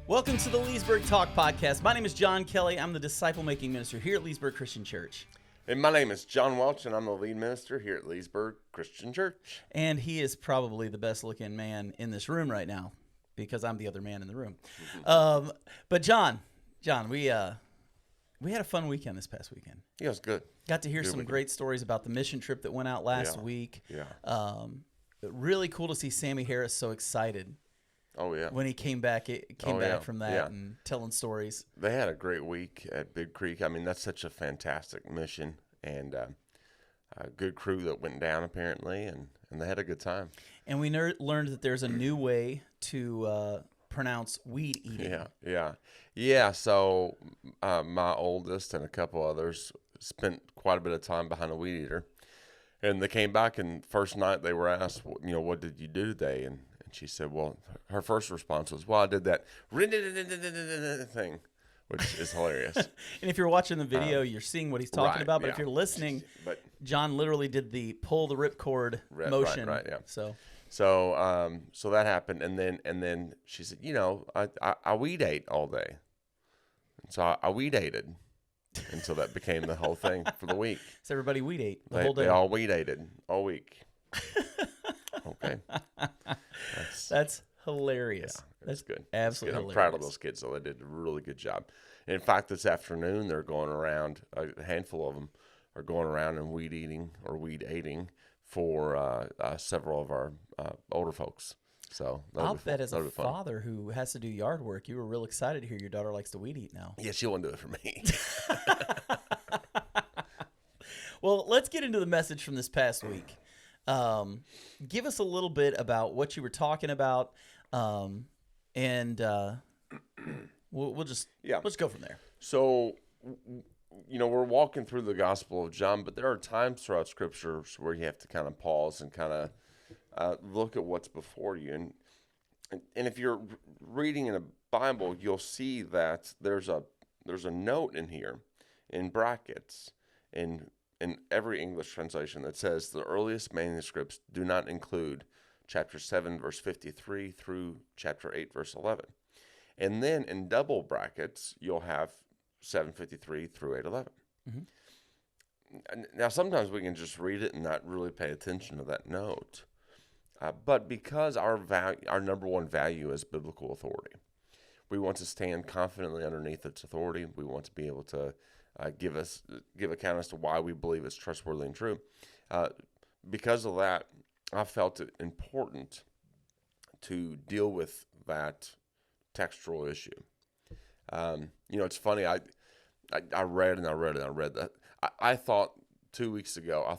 Welcome to the Leesburg Talk Podcast. My name is John Kelly. I'm the disciple-making minister here at Leesburg Christian Church. And my name is John Welch, and I'm the lead minister here at Leesburg Christian Church. And he is probably the best-looking man in this room right now, because I'm the other man in the room. But John, we had a fun weekend this past weekend. Yeah, it was good. Got to hear some great stories about the mission trip that went out last week. Yeah. Really cool to see Sammy Harris so excited. Oh, yeah. When he came back from that and telling stories. They had a great week at Big Creek. I mean, that's such a fantastic mission, and a good crew that went down apparently, and they had a good time. And we learned that there's a new way to pronounce weed eating. Yeah. So my oldest and a couple others spent quite a bit of time behind a weed eater, and they came back, and first night they were asked, what did you do today? And she said, well, her first response was, well, I did that thing, which is hilarious. And if you're watching the video, you're seeing what he's talking about. But if you're listening, John literally did the pull the ripcord motion. Right, yeah. So that happened. And then she said, I weed ate all day. And so I weed ated. And so that became the whole thing for the week. So everybody weed ate the whole day. They all weed ated all week. Okay. That's hilarious. Yeah, that's good. Absolutely hilarious. I'm proud of those kids, though. They did a really good job. And in fact, this afternoon, they're going around, a handful of them are going around and weed eating for several of our older folks. So I'll bet as a father who has to do yard work, you were real excited to hear your daughter likes to weed eat now. Yeah, she won't do it for me. Well, let's get into the message from this past week. Give us a little bit about what you were talking about, and we'll just go from there. So, we're walking through the Gospel of John, but there are times throughout Scriptures where you have to kind of pause and kind of look at what's before you. And if you're reading in a Bible, you'll see that there's a note in here in brackets in every English translation that says the earliest manuscripts do not include chapter 7, verse 53 through chapter 8, verse 11. And then in double brackets, you'll have 753 through 811. Mm-hmm. Now, sometimes we can just read it and not really pay attention to that note. But because our number one value is biblical authority, we want to stand confidently underneath its authority. We want to be able to give account as to why we believe it's trustworthy and true. Because of that, I felt it important to deal with that textual issue. It's funny. I read that. I thought 2 weeks ago,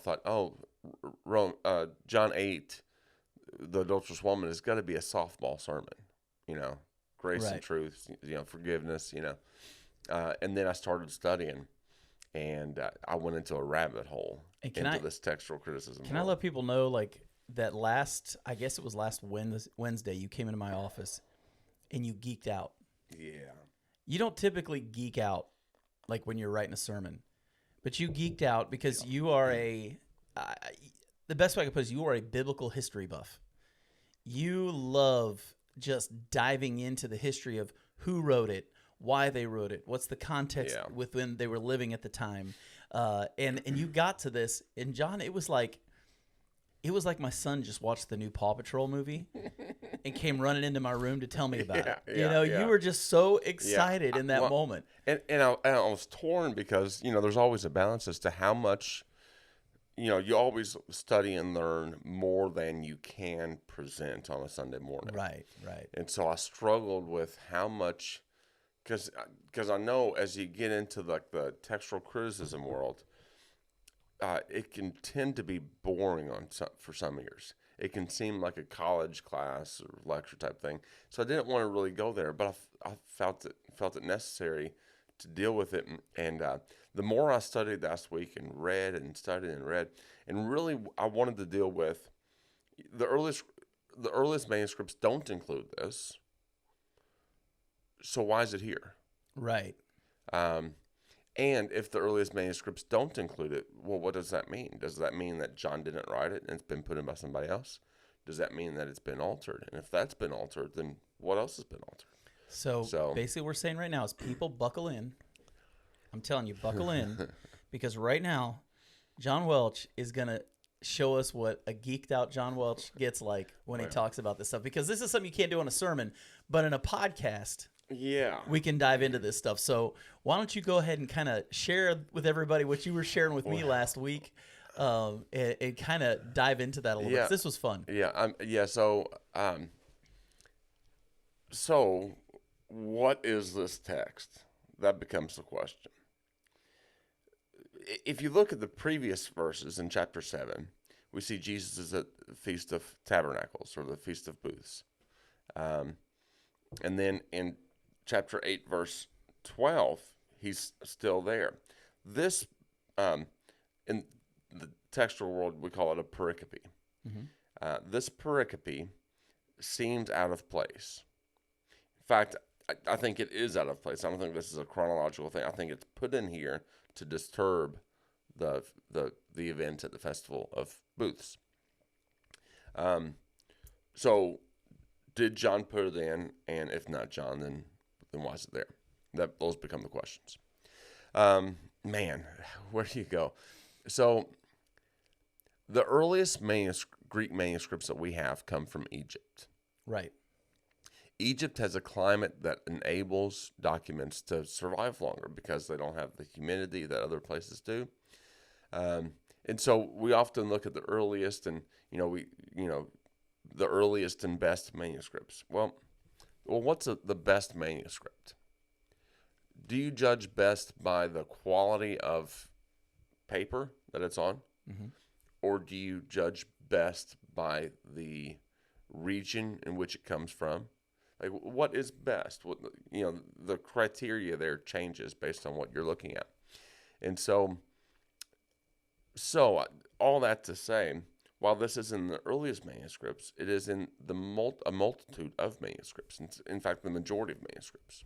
John 8, the adulterous woman, has got to be a softball sermon. Grace and truth, forgiveness, and then I started studying, and I went into a rabbit hole into this textual criticism. Can I let people know, that I guess it was last Wednesday, you came into my office, and you geeked out. Yeah. You don't typically geek out, when you're writing a sermon, but you geeked out because you are the best way I could put it is you are a biblical history buff. You love just diving into the history of who wrote it, why they wrote it, what's the context within they were living at the time, and you got to this, and John, it was like my son just watched the new Paw Patrol movie and came running into my room to tell me about it. You were just so excited in that moment. And I was torn because there's always a balance as to how much. You always study and learn more than you can present on a Sunday morning. Right. And so I struggled with how much, because I know as you get into the textual criticism world, it can tend to be boring for some years. It can seem like a college class or lecture type thing. So I didn't want to really go there, but I felt it necessary to deal with it. And the more I studied last week and read and studied and read, and really I wanted to deal with the earliest manuscripts don't include this. So why is it here? Right. And if the earliest manuscripts don't include it, well, what does that mean? Does that mean that John didn't write it and it's been put in by somebody else? Does that mean that it's been altered? And if that's been altered, then what else has been altered? So basically, what we're saying right now is people buckle in. I'm telling you, buckle in, because right now, John Welch is gonna show us what a geeked out John Welch gets like when he talks about this stuff. Because this is something you can't do on a sermon, but in a podcast, we can dive into this stuff. So why don't you go ahead and kind of share with everybody what you were sharing with me last week, and kind of dive into that a little bit. 'Cause this was fun. So what is this text? That becomes the question. If you look at the previous verses in chapter 7, we see Jesus is at the Feast of Tabernacles, or the Feast of Booths. And then in chapter 8, verse 12, he's still there. This, in the textual world, we call it a pericope. This pericope seems out of place. In fact, I think it is out of place. I don't think this is a chronological thing. I think it's put in here to disturb the event at the Festival of Booths. So did John put it in? And if not John, then why is it there? Those become the questions. Man, where do you go? So the earliest Greek manuscripts that we have come from Egypt. Right. Egypt has a climate that enables documents to survive longer because they don't have the humidity that other places do. And so we often look at the earliest and, the earliest and best manuscripts. Well, what's the best manuscript? Do you judge best by the quality of paper that it's on? Or do you judge best by the region in which it comes from? Like, what is best? The criteria there changes based on what you're looking at. And so all that to say, while this is in the earliest manuscripts, it is in a multitude of manuscripts. In fact, the majority of manuscripts.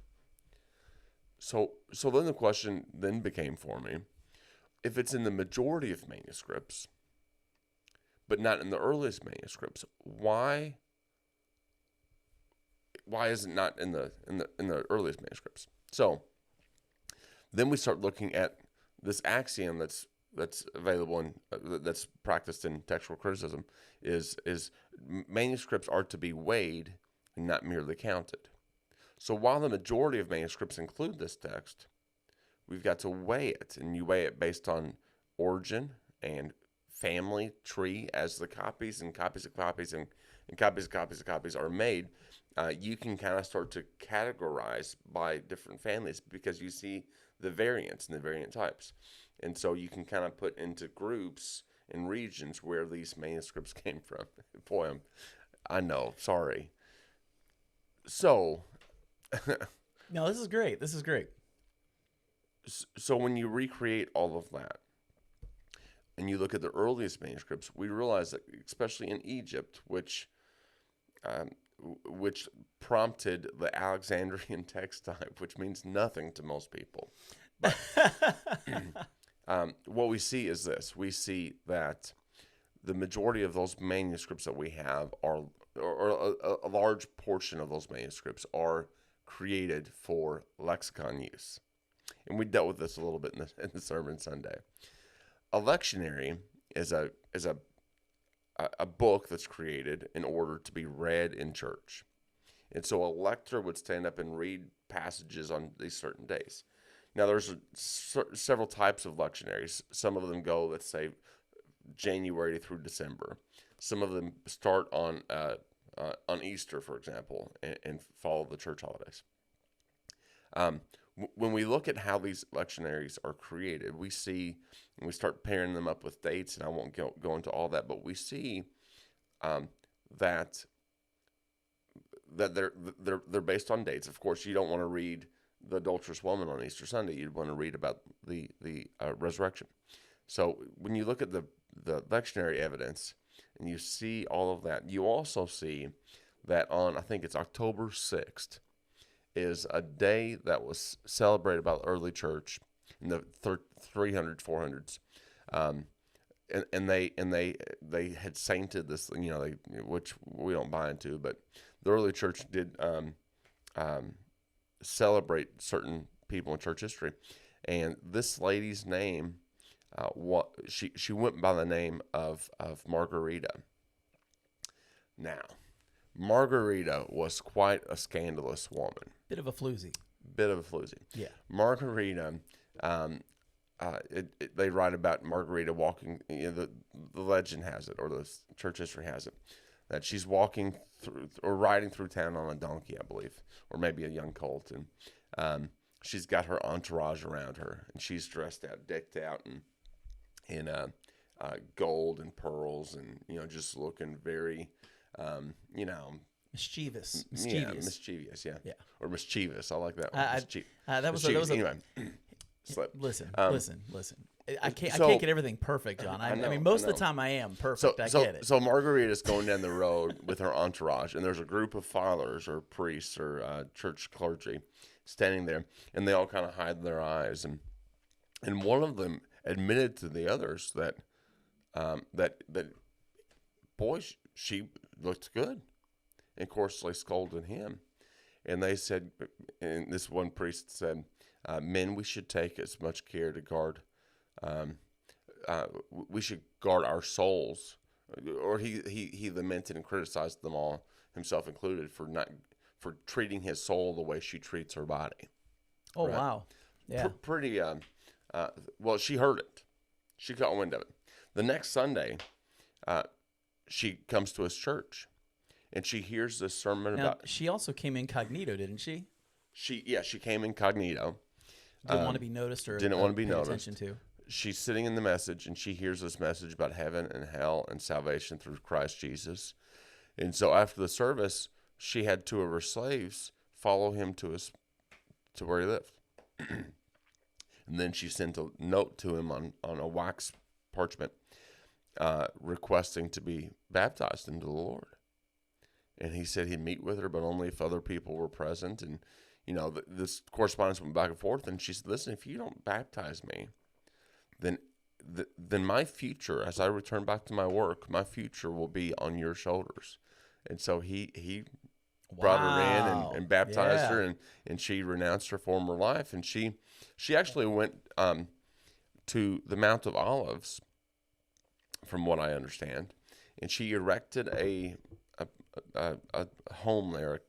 So then the question then became for me, if it's in the majority of manuscripts, but not in the earliest manuscripts, why is it not in the earliest manuscripts? So then we start looking at this axiom that's available and that's practiced in textual criticism is manuscripts are to be weighed and not merely counted. So while the majority of manuscripts include this text, we've got to weigh it, and you weigh it based on origin and family tree as the copies and copies of copies and copies of copies of copies are made. You can kind of start to categorize by different families because you see the variants and the variant types. And so you can kind of put into groups and regions where these manuscripts came from. Boy, I know, sorry. So. No, this is great. This is great. So when you recreate all of that, and you look at the earliest manuscripts, we realize that, especially in Egypt, which prompted the Alexandrian text type, which means nothing to most people. But what we see is this. We see that the majority of those manuscripts that we have are, or a large portion of those manuscripts are created for lexicon use. And we dealt with this a little bit in the sermon Sunday. A lectionary is a book that's created in order to be read in church. And so a lector would stand up and read passages on these certain days. Now, there's several types of lectionaries. Some of them go, let's say, January through December. Some of them start on Easter, for example, and follow the church holidays. When we look at how these lectionaries are created, we see, and we start pairing them up with dates, and I won't go into all that, but we see that they're based on dates. Of course, you don't want to read the adulterous woman on Easter Sunday. You'd want to read about the resurrection. So when you look at the lectionary evidence and you see all of that, you also see that on, I think it's October 6th, is a day that was celebrated by the early church in the 300s, 400s, and they had sainted this, which we don't buy into, but the early church did celebrate certain people in church history. And this lady's name, she went by the name of Margarita. Now, Margarita was quite a scandalous woman. Bit of a floozy. Yeah. Margarita, they write about Margarita walking. The legend has it, or the church history has it, that she's walking through or riding through town on a donkey, I believe, or maybe a young colt, and she's got her entourage around her, and she's dressed out, decked out in gold and pearls, and just looking very, Mischievous. Yeah, mischievous, yeah, or mischievous. I like that one. That was anyway. Listen. I can't get everything perfect, John. I mean, most of the time I am perfect. I get it. So Margarita's going down the road with her entourage, and there's a group of fathers or priests or church clergy standing there, and they all kind of hide their eyes, and one of them admitted to the others that boy, she looked good. And of course, they scolded him, and they said, and this one priest said, "Men, we should take as much care to guard. We should guard our souls." Or he lamented and criticized them all, himself included, for treating his soul the way she treats her body. Oh, right? Wow! Yeah, pretty. Well, she heard it. She caught wind of it. The next Sunday, she comes to his church, and she hears this sermon about. She also came incognito, didn't she? She came incognito. Didn't want to be noticed or didn't want to be noticed. Attention to. She's sitting in the message, and she hears this message about heaven and hell and salvation through Christ Jesus. And so after the service, she had two of her slaves follow him to where he lived. And then she sent a note to him on a wax parchment requesting to be baptized into the Lord. And he said he'd meet with her, but only if other people were present. And, this correspondence went back and forth. And she said, "Listen, if you don't baptize me, then my future, as I return back to my work, my future will be on your shoulders." And so he brought her in and baptized her, and she renounced her former life. And she actually went to the Mount of Olives, from what I understand, and she erected a home there,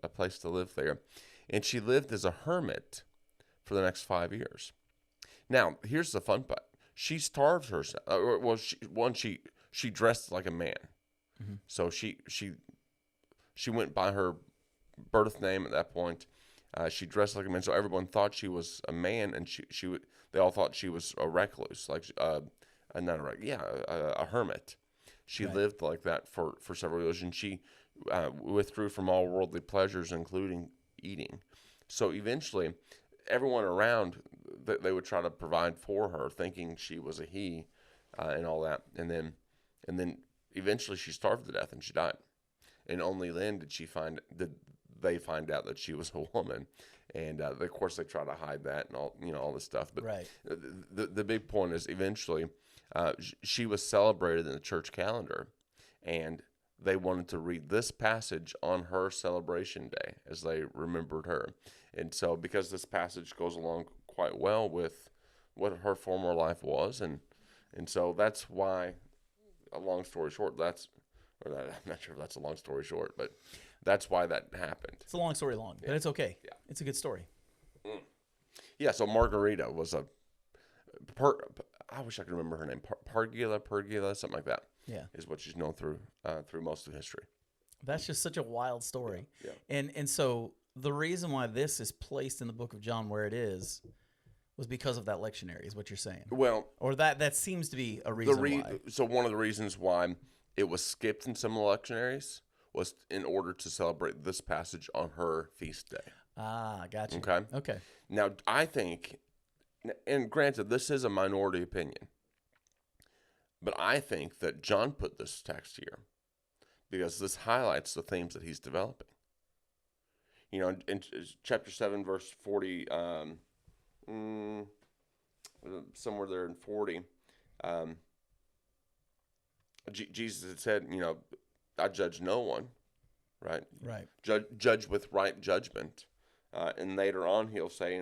a place to live there, and she lived as a hermit for the next 5 years. Now, here's the fun part: she starved herself. She dressed like a man, so she went by her birth name at that point. She dressed like a man, so everyone thought she was a man, and they all thought she was a recluse, like a hermit. She lived like that for several years, and she withdrew from all worldly pleasures, including eating. So eventually, everyone around, they would try to provide for her, thinking she was a he, and all that. And then eventually, she starved to death and she died. And only then did they find out that she was a woman. And of course, they try to hide that and all this stuff. But the big point is, eventually, she was celebrated in the church calendar, and they wanted to read this passage on her celebration day as they remembered her. And so, because this passage goes along quite well with what her former life was, and so that's why, a long story short, I'm not sure if that's a long story short, but that's why that happened. It's a long story long, but it's okay. Yeah. It's a good story. Yeah, so Margarita was I wish I could remember her name. Pergula, something like that. Yeah, is what she's known through most of history. That's just such a wild story. Yeah. And so the reason why this is placed in the book of John where it is was because of that lectionary, is what you're saying. Well, or that seems to be a reason why. So one of the reasons why it was skipped in some of the lectionaries was in order to celebrate this passage on her feast day. Ah, gotcha. Okay. Now, I think, and granted, this is a minority opinion, but I think that John put this text here because this highlights the themes that he's developing. In chapter 7, verse 40, somewhere there in 40, Jesus had said, I judge no one, right? Right. Judge with right judgment. And later on, he'll say,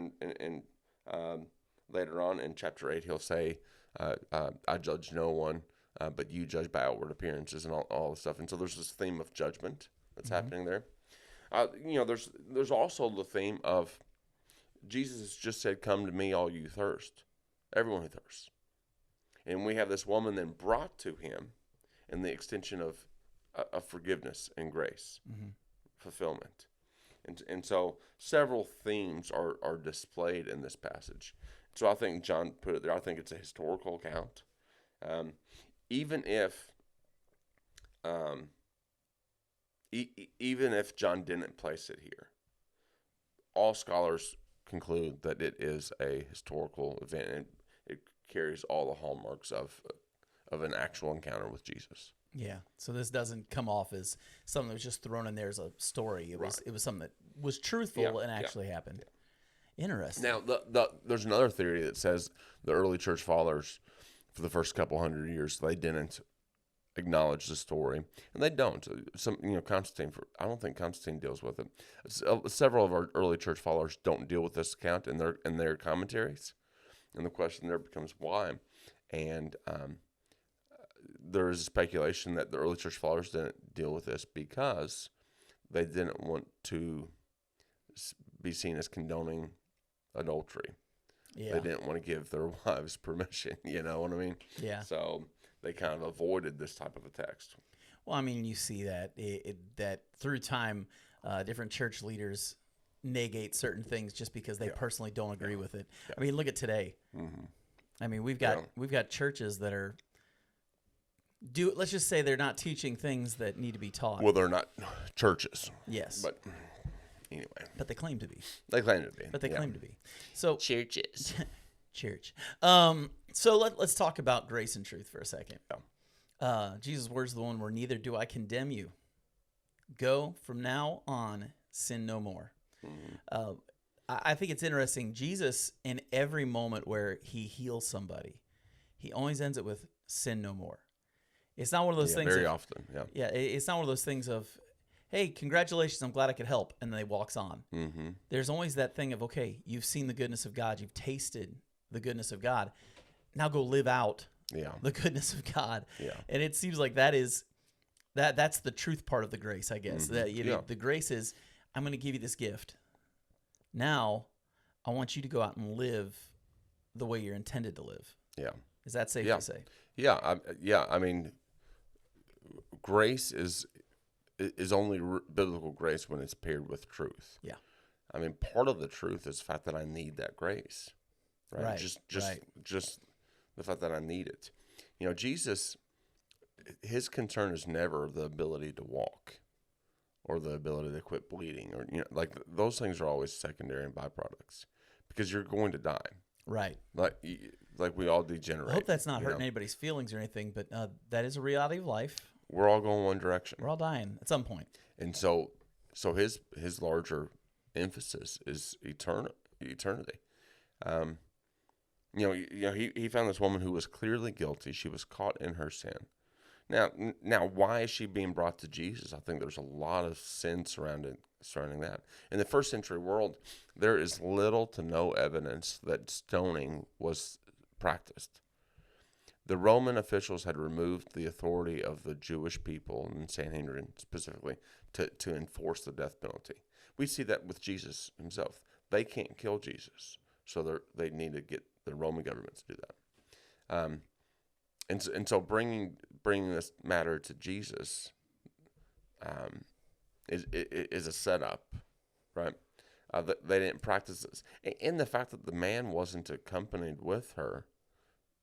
later on in chapter 8, he'll say, I judge no one, but you judge by outward appearances and all this stuff. And so there's this theme of judgment that's happening there. There's also the theme of Jesus just said, "Come to me, all you thirst," everyone who thirsts. And we have this woman then brought to him in the extension of forgiveness and grace, fulfillment. And so several themes are displayed in this passage. So I think John put it there. I think it's a historical account. Even if John didn't place it here, all scholars conclude that it is a historical event, and it carries all the hallmarks of an actual encounter with Jesus. Yeah. So this doesn't come off as something that was just thrown in there as a story. It was something that was truthful and actually happened. Yeah. Interesting. Now, there's another theory that says the early church fathers, for the first couple hundred years, they didn't acknowledge the story, and they don't. Constantine. I don't think Constantine deals with it. Several of our early church fathers don't deal with this account in their commentaries, and the question there becomes why. And there is a speculation that the early church fathers didn't deal with this because they didn't want to be seen as condoning adultery. Yeah. They didn't want to give their wives permission. You know what I mean? Yeah. So they kind of avoided this type of a text. Well, I mean, you see that that through time, different church leaders negate certain things just because they personally don't agree with it. Yeah. I mean, look at today. Mm-hmm. I mean, we've got churches that are let's just say they're not teaching things that need to be taught. Well, they're not churches. Yes. But anyway. But they claim to be. But they claim to be. So churches. Church. So let's talk about grace and truth for a second. Yeah. Jesus' words are the one where neither do I condemn you. Go from now on, sin no more. Mm-hmm. I think it's interesting. Jesus, in every moment where he heals somebody, he always ends it with sin no more. It's not one of those things. Very often, yeah. Yeah, it's not one of those things of, hey, congratulations, I'm glad I could help, and then he walks on. Mm-hmm. There's always that thing of, okay, you've seen the goodness of God, you've tasted the goodness of God, now go live out the goodness of God. Yeah. And it seems like that's the truth part of the grace, I guess. Mm-hmm. That the grace is, I'm going to give you this gift. Now, I want you to go out and live the way you're intended to live. Yeah. Is that safe to say? Yeah. I mean, grace is only biblical grace when it's paired with truth. Yeah. I mean, part of the truth is the fact that I need that grace, right? Just the fact that I need it. Jesus, his concern is never the ability to walk or the ability to quit bleeding, or like those things are always secondary and byproducts because you're going to die. Right. Like we all degenerate. I hope that's not hurting anybody's feelings or anything, but that is a reality of life. We're all going one direction. We're all dying at some point. And so his larger emphasis is eternity. He found this woman who was clearly guilty. She was caught in her sin. Now, why is she being brought to Jesus? I think there's a lot of sin surrounding that. In the first century world, there is little to no evidence that stoning was practiced. The Roman officials had removed the authority of the Jewish people, and Sanhedrin specifically, to enforce the death penalty. We see that with Jesus himself. They can't kill Jesus, so they need to get the Roman government to do that. And so bringing this matter to Jesus is a setup, right? They didn't practice this, and the fact that the man wasn't accompanied with her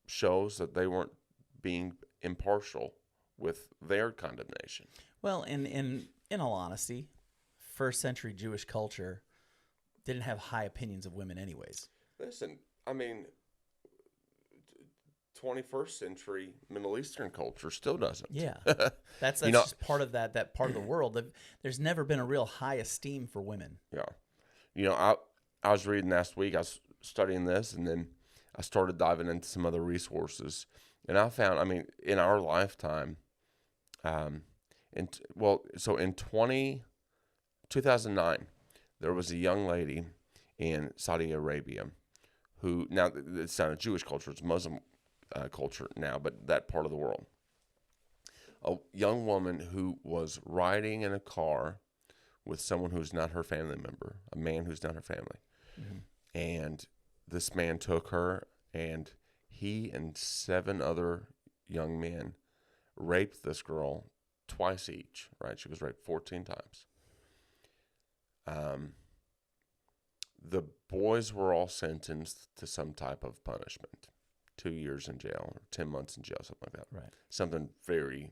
shows that they weren't being impartial with their condemnation. Well, in all honesty, first century Jewish culture didn't have high opinions of women anyways. Listen, I mean, 21st century Middle Eastern culture still doesn't. Yeah, that's just part of that part of the world. There's never been a real high esteem for women. Yeah, I was reading last week. I was studying this, and then I started diving into some other resources, and I found, I mean, in our lifetime, in 2009, there was a young lady in Saudi Arabia who, now it's not a Jewish culture, it's Muslim culture now, but that part of the world. A young woman who was riding in a car with someone who's not her family member, a man who's not her family. Mm-hmm. And this man took her, and he and 7 other young men raped this girl twice each, right? She was raped 14 times. The boys were all sentenced to some type of punishment, 2 years in jail or 10 months in jail, something like that. Right. Something very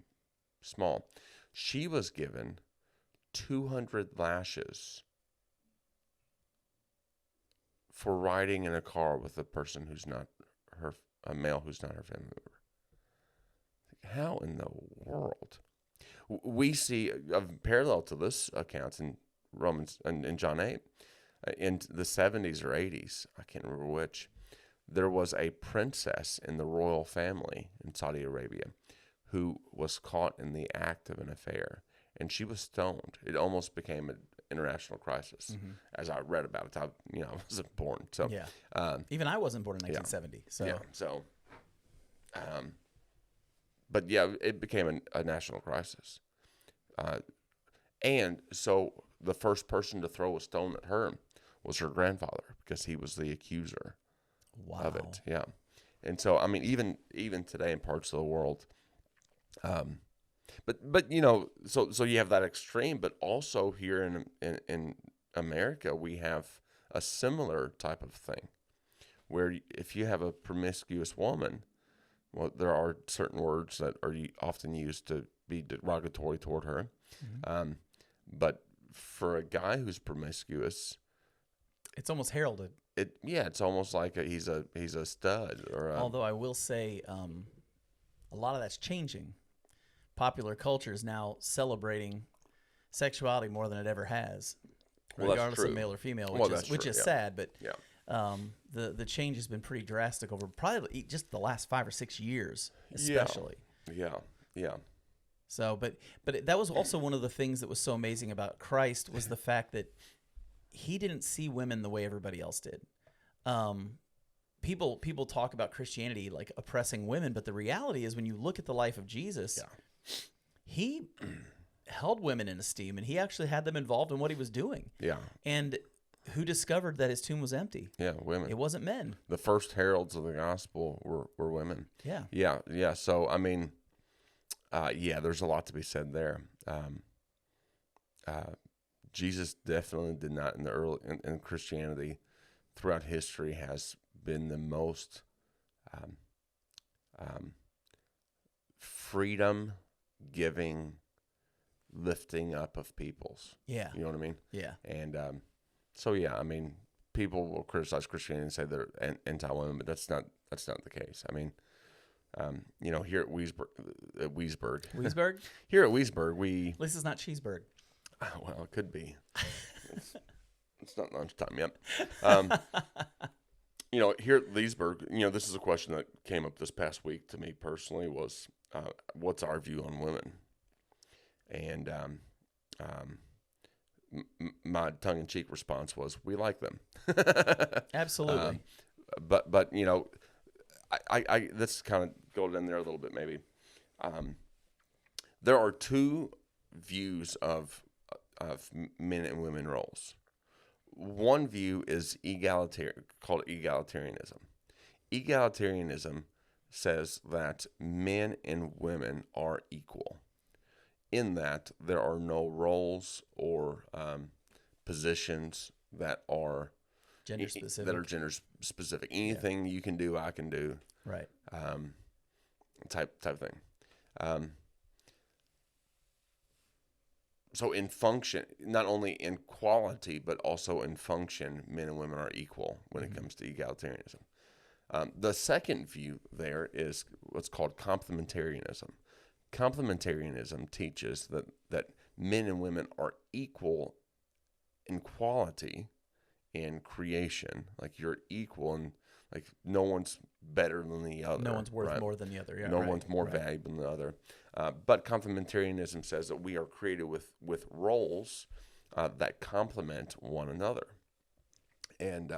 small. She was given 200 lashes for riding in a car with a person who's not a male who's not her family member. How in the world? We see a parallel to this account in Romans and in John 8. In the 70s or 80s, I can't remember which, there was a princess in the royal family in Saudi Arabia who was caught in the act of an affair, and she was stoned. It almost became an international crisis. Mm-hmm. As I read about it, I wasn't born, so even I wasn't born in 1970. But yeah, it became a national crisis, and so the first person to throw a stone at her was her grandfather, because he was the accuser of it. Yeah. And so, I mean, even today in parts of the world, but so you have that extreme, but also here in America, we have a similar type of thing where if you have a promiscuous woman, well, there are certain words that are often used to be derogatory toward her. Mm-hmm. But for a guy who's promiscuous, it's almost heralded. It's almost like he's a stud. Although I will say, a lot of that's changing. Popular culture is now celebrating sexuality more than it ever has, regardless of male or female, which is sad. But the change has been pretty drastic over probably just the last 5 or 6 years, especially. Yeah. So, but that was also one of the things that was so amazing about Christ, was the fact that he didn't see women the way everybody else did. People talk about Christianity like oppressing women, but the reality is when you look at the life of Jesus, he held women in esteem, and he actually had them involved in what he was doing. Yeah. And who discovered that his tomb was empty? Yeah, women. It wasn't men. The first heralds of the gospel were women. Yeah. Yeah. So, I mean, there's a lot to be said there. Jesus definitely did not in Christianity throughout history has been the most freedom giving, lifting up of peoples. Yeah. You know what I mean? Yeah. And I mean, people will criticize Christianity and say they're anti-women, but that's not the case. I mean, here at Leesburg. Here at Leesburg, at least it's not Cheeseburg. Well, it could be. It's not lunchtime yet. Here at Leesburg, this is a question that came up this past week to me personally was, what's our view on women? And my tongue-in-cheek response was, we like them. Absolutely. But I let's kind of go in there a little bit maybe. There are 2 views of men and women roles. One view is called egalitarianism. Egalitarianism says that men and women are equal, in that there are no roles or positions that are gender specific. Anything you can do, I can do. Right. Type thing. So in function, not only in quality, but also in function, men and women are equal when it comes to egalitarianism. The second view there is what's called complementarianism. Complementarianism teaches that men and women are equal in quality in creation. Like you're equal, and like no one's better than the other. No one's worth more than the other. Yeah, no one's more valuable than the other. But complementarianism says that we are created with roles, that complement one another. And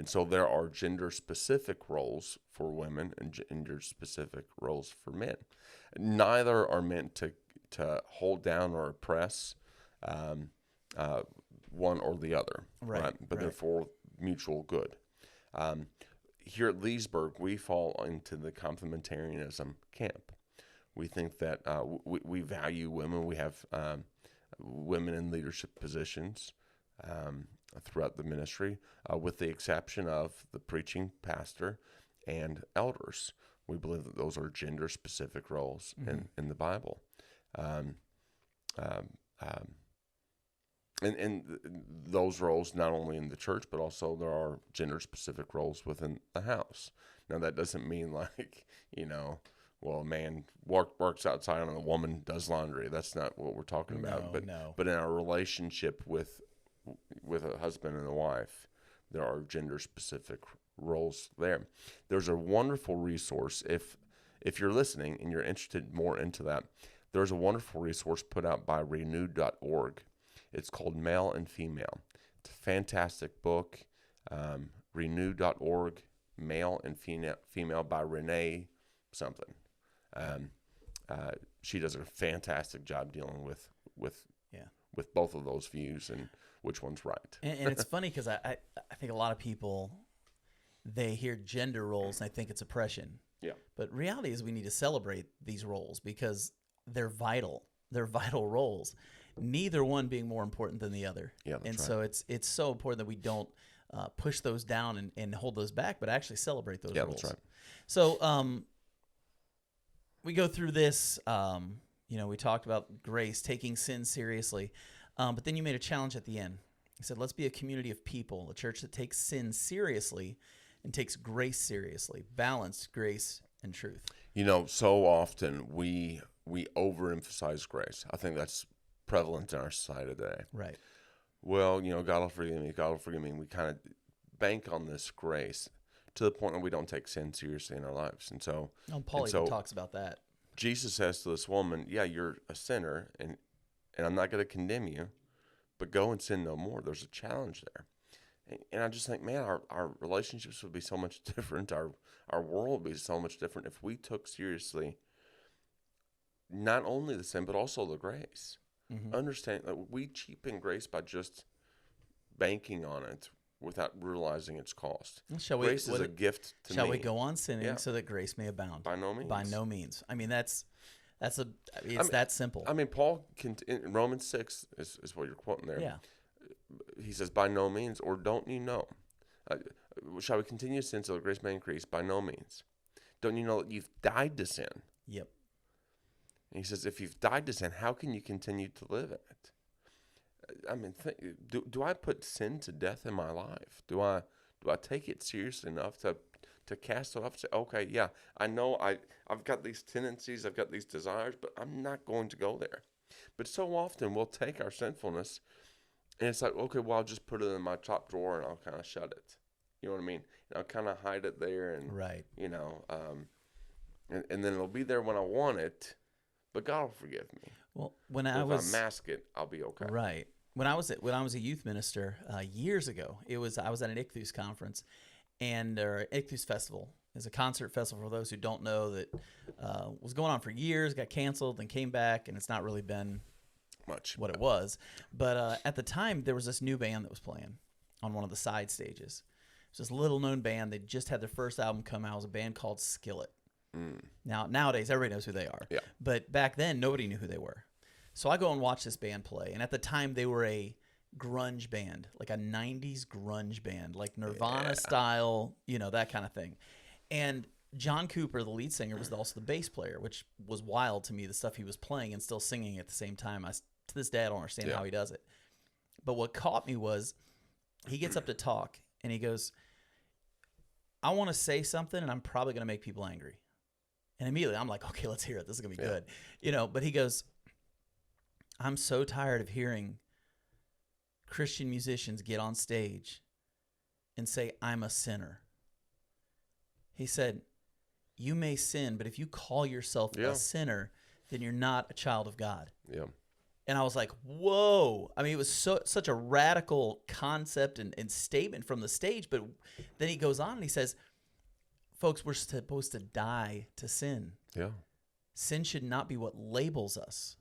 so there are gender-specific roles for women and gender-specific roles for men. Neither are meant to hold down or oppress one or the other, right? But they're for mutual good. Here at Leesburg, we fall into the complementarianism camp. We think that we value women. We have women in leadership positions throughout the ministry, with the exception of the preaching pastor and elders. We believe that those are gender-specific roles in the Bible. And those roles not only in the church, but also there are gender-specific roles within the house. Now, that doesn't mean like, well, a man works outside and a woman does laundry. That's not what we're talking about. But in our relationship with a husband and a wife, there are gender-specific roles there. There's a wonderful resource. If you're listening and you're interested more into that, there's a wonderful resource put out by renew.org. It's called Male and Female. It's a fantastic book. Renew.org, Male and Female by Renee something. She does a fantastic job dealing with both of those views and which one's right. And it's funny because I think a lot of people, they hear gender roles and they think it's oppression. Yeah. But reality is we need to celebrate these roles because they're vital. They're vital roles. Neither one being more important than the other. Yeah, that's and right. so it's so important that we don't push those down and hold those back, but actually celebrate those roles. That's right. So we go through this. We talked about grace, taking sin seriously, but then you made a challenge at the end. You said, let's be a community of people, a church that takes sin seriously and takes grace seriously, balanced grace and truth. So often we overemphasize grace. I think that's prevalent in our society today. Right. Well, God will forgive me. God will forgive me. And we kind of bank on this grace to the point where we don't take sin seriously in our lives. And so, Paul even talks about that. Jesus says to this woman, yeah, you're a sinner, and I'm not going to condemn you, but go and sin no more. There's a challenge there. And I just think, man, our relationships would be so much different. Our world would be so much different if we took seriously not only the sin, but also the grace. Mm-hmm. Understand that we cheapen grace by just banking on it without realizing its cost. Grace is a gift to me. Shall we go on sinning so that grace may abound? By no means. By no means. I mean, it's that simple. I mean, Paul, in Romans 6 is what you're quoting there. Yeah. He says, by no means, or don't you know? Shall we continue to sin so that grace may increase? By no means. Don't you know that you've died to sin? Yep. And he says, if you've died to sin, how can you continue to live in it? I mean, do I put sin to death in my life? Do I take it seriously enough to cast it off and say, okay, yeah, I know I've got these tendencies, I've got these desires, but I'm not going to go there. But so often we'll take our sinfulness and it's like, okay, well, I'll just put it in my top drawer and I'll kind of shut it. You know what I mean? And I'll kind of hide it there and, right. And then it'll be there when I want it, but God will forgive me. Well, if I mask it, I'll be okay. Right. When I was a youth minister years ago, I was at an Ichthus conference, or Ichthus Festival is a concert festival for those who don't know that was going on for years, got canceled, and came back, and it's not really been much what it was. But at the time, there was this new band that was playing on one of the side stages. It was this little-known band. They just had their first album come out. It was a band called Skillet. Now, nowadays, everybody knows who they are. Yeah. But back then, nobody knew who they were. So I go and watch this band play. And at the time, they were a grunge band, like a 90s grunge band, like Nirvana style, that kind of thing. And John Cooper, the lead singer, was also the bass player, which was wild to me, the stuff he was playing and still singing at the same time. To this day, I don't understand how he does it. But what caught me was he gets up to talk, and he goes, I want to say something, and I'm probably going to make people angry. And immediately, I'm like, okay, let's hear it. This is going to be good. But he goes, I'm so tired of hearing Christian musicians get on stage and say, I'm a sinner. He said, you may sin, but if you call yourself a sinner, then you're not a child of God. Yeah. And I was like, whoa. I mean, it was such a radical concept and statement from the stage. But then he goes on and he says, folks, we're supposed to die to sin. Yeah. Sin should not be what labels us.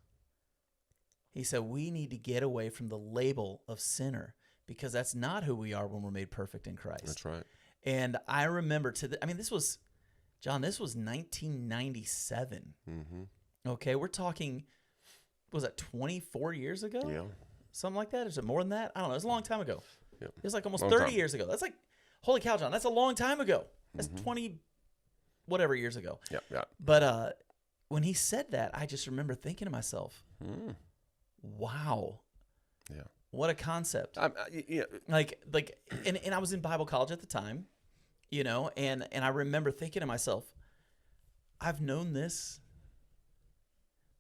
He said, we need to get away from the label of sinner because that's not who we are when we're made perfect in Christ. That's right. And I remember this was 1997. Mm-hmm. Okay, we're talking, was that 24 years ago? Yeah. Something like that? Is it more than that? I don't know. It was a long time ago. Yep. It was like almost Long 30 time. years ago. That's like, holy cow, John, that's a long time ago. That's 20 whatever years ago. Yeah. Yeah. But when he said that, I just remember thinking to myself, wow. Yeah. What a concept. Yeah. Like, and I was in Bible college at the time, you know, and I remember thinking to myself, I've known this,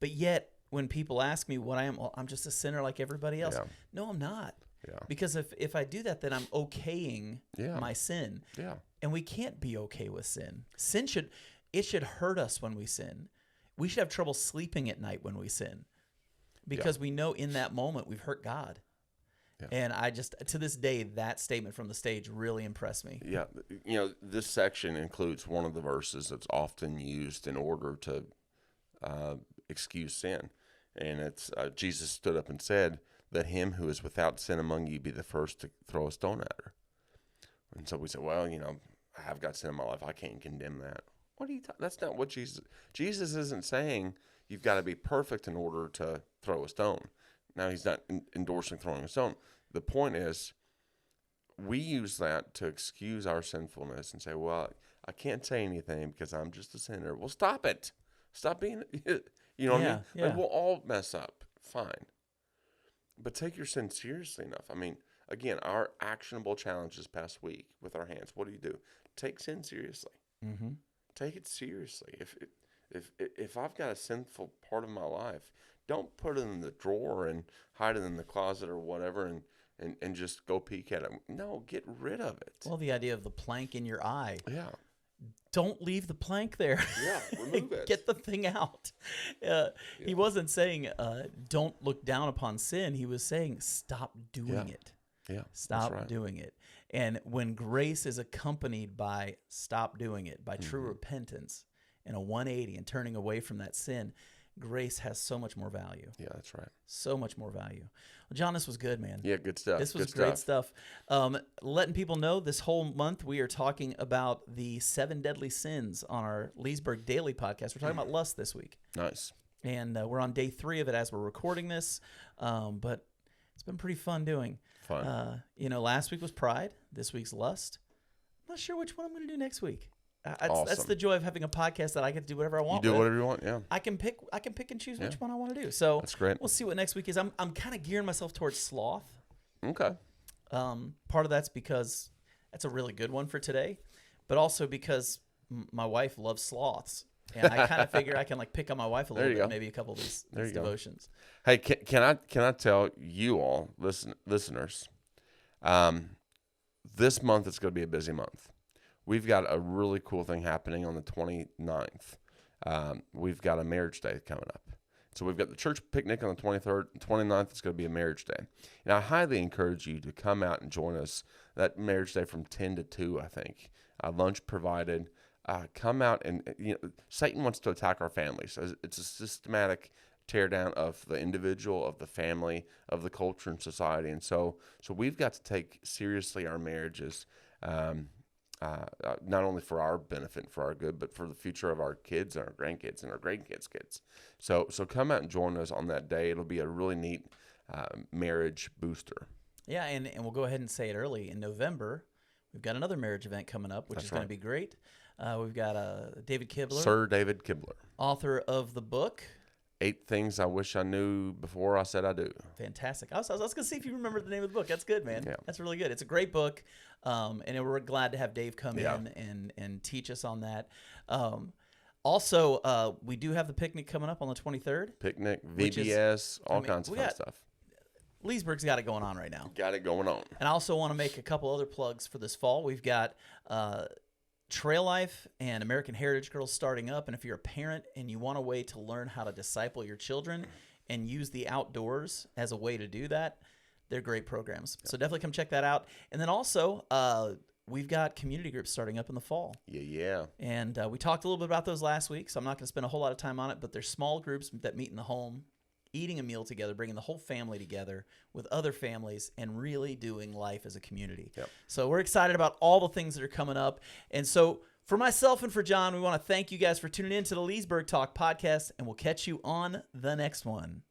but yet when people ask me what I am, well, I'm just a sinner like everybody else. Yeah. No, I'm not. Yeah. Because if I do that, then I'm okaying my sin. Yeah. And we can't be okay with sin. Sin should hurt us when we sin. We should have trouble sleeping at night when we sin because we know in that moment we've hurt God. Yeah. And I just, to this day, that statement from the stage really impressed me. Yeah. You know, this section includes one of the verses that's often used in order to excuse sin. And it's Jesus stood up and said, "Let him who is without sin among you be the first to throw a stone at her." And so we said, well, you know, I have got sin in my life. I can't condemn that. What are you talking? That's not what Jesus isn't saying you've got to be perfect in order to throw a stone. Now, he's not endorsing throwing a stone. The point is, we use that to excuse our sinfulness and say, well, I can't say anything because I'm just a sinner. Well, stop it. Stop being, you know what I mean? Yeah. Like, we'll all mess up. Fine. But take your sin seriously enough. I mean, again, our actionable challenge this past week with our hands, what do? Take sin seriously. Mm-hmm. Take it seriously. If I've got a sinful part of my life, don't put it in the drawer and hide it in the closet or whatever and just go peek at it. No, get rid of it. Well, the idea of the plank in your eye. Yeah. Don't leave the plank there. Yeah, remove it. Get the thing out. He wasn't saying don't look down upon sin. He was saying stop doing it. Yeah, stop doing it. And when grace is accompanied by stop doing it, by true repentance and a 180 and turning away from that sin, grace has so much more value. Yeah, that's right. So much more value. Well, John, this was good, man. Yeah, good stuff. This was great stuff. Letting people know this whole month we are talking about the 7 deadly sins on our Leesburg Daily podcast. We're talking about lust this week. Nice. And we're on day 3 of it as we're recording this. But it's been pretty fun doing. Fun. You know, last week was pride. This week's lust. I'm not sure which one I'm going to do next week. Awesome. That's the joy of having a podcast that I get to do whatever I want. You do whatever you want, yeah. I can pick and choose which one I want to do. So that's great. We'll see what next week is. I'm kind of gearing myself towards sloth. Okay. Part of that's because that's a really good one for today, but also because my wife loves sloths, and I kind of figure I can like pick on my wife a little bit, maybe a couple of these devotions. Hey, can I tell you all, listeners, this month is going to be a busy month. We've got a really cool thing happening on the 29th. We've got a marriage day coming up. So we've got the church picnic on the 23rd. 29th is going to be a marriage day. And I highly encourage you to come out and join us that marriage day from 10 to 2, I think. Lunch provided. Come out and, Satan wants to attack our families. It's a systematic tear down of the individual, of the family, of the culture and society. And so we've got to take seriously our marriages. Not only for our benefit and for our good, but for the future of our kids and our grandkids and our grandkids' kids. So come out and join us on that day. It'll be a really neat marriage booster. Yeah, and we'll go ahead and say it early. In November, we've got another marriage event coming up, which is going to be great. We've got David Kibler. Sir David Kibler. Author of the book 8 Things I Wish I Knew Before I Said I Do. Fantastic. I was going to see if you remember the name of the book. That's good, man. Yeah. That's really good. It's a great book, and we're glad to have Dave come in and teach us on that. Also, we do have the picnic coming up on the 23rd. Picnic, VBS, all kinds of fun stuff. Leesburg's got it going on right now. Got it going on. And I also want to make a couple other plugs for this fall. We've got Trail Life and American Heritage Girls starting up. And if you're a parent and you want a way to learn how to disciple your children and use the outdoors as a way to do that, they're great programs. So definitely come check that out. And then also, we've got community groups starting up in the fall. Yeah. And we talked a little bit about those last week, so I'm not going to spend a whole lot of time on it, but they're small groups that meet in the home, eating a meal together, bringing the whole family together with other families, and really doing life as a community. Yep. So we're excited about all the things that are coming up. And so for myself and for John, we want to thank you guys for tuning in to the Leesburg Talk podcast, and we'll catch you on the next one.